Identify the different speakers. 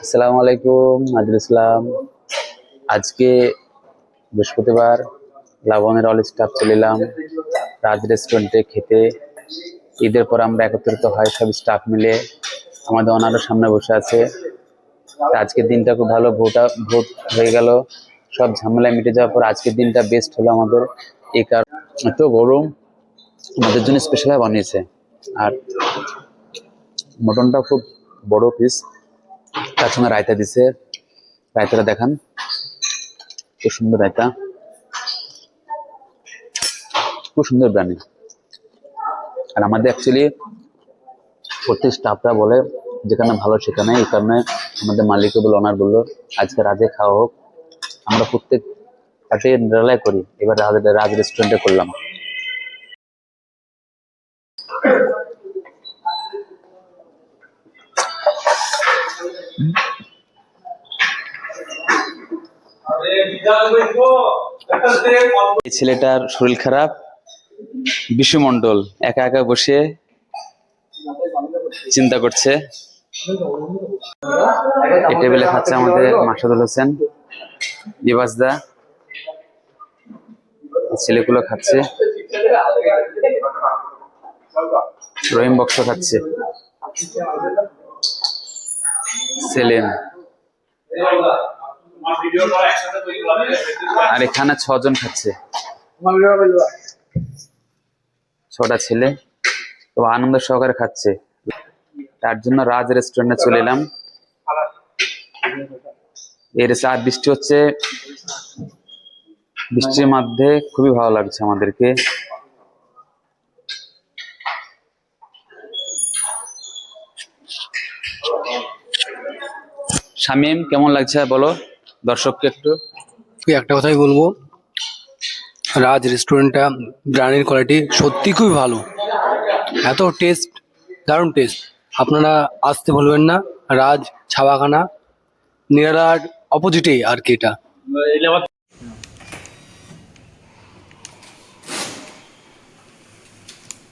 Speaker 1: আসসালামু আলাইকুম, নাজরুল ইসলাম। আজকে বৃহস্পতিবার লাবণের অল স্টাফ চলে এলাম রাজ রেস্টুরেন্টে খেতে। ঈদের পর আমরা একত্রিত হয় সব স্টাফ মিলে, আমাদের ওনারও সামনে বসে আছে। তা আজকের দিনটা খুব ভালো, ভোট হয়ে গেল, সব ঝামেলা মিটে যাওয়ার পর আজকের দিনটা বেস্ট হলো আমাদের। এই কারণ এত গরম, আমাদের জন্য স্পেশাল বানিয়েছে। আর মটনটা খুব বড় পিস, তার সঙ্গে রায়তা দিছে। রায়তাটা দেখান, খুব সুন্দর রায়তা, খুব সুন্দর ব্রানি। আর আমাদের অ্যাকচুয়ালি প্রত্যেক স্টাফরা বলে যেখানে ভালো সেখানে, এই কারণে আমাদের মালিকও বললো, ওনার বললো আজকে রাজে খাওয়া হোক। আমরা প্রত্যেক পার্টি নিরালায় করি, এবার রাজ রেস্টুরেন্টে করলাম। এই ছেলেটার শরীর খারাপ, বিশু মন্ডল একা একা বসে চিন্তা করছে। এই টেবিলে খাচ্ছে আমাদের মাসুদুল হোসেন, দিবাসদা, ছেলেগুলো খাচ্ছে। রহিম বক্স খাচ্ছে, সেলিম। আর এখানে 6 জন খাচ্ছে, 6টা ছেলে, তো আনন্দ সহকারে খাচ্ছে। তার জন্য রাজ রেস্টুরেন্টে চলে এলাম। এর আর বৃষ্টি হচ্ছে, বৃষ্টির মধ্যে খুবই ভালো লাগছে আমাদেরকে। শামীম, কেমন লাগছে বলো দর্শককে একটু।
Speaker 2: একটা কথাই বলবো, রাজ রেস্টুরেন্টটা বিরিয়ানির কোয়ালিটি সত্যি খুবই ভালো, এত টেস্ট, দারুণ টেস্ট। আপনারা আসতে ভুলবেন না, রাজ ছাবাখানা নিরালার অপোজিটেই আর কি এটা।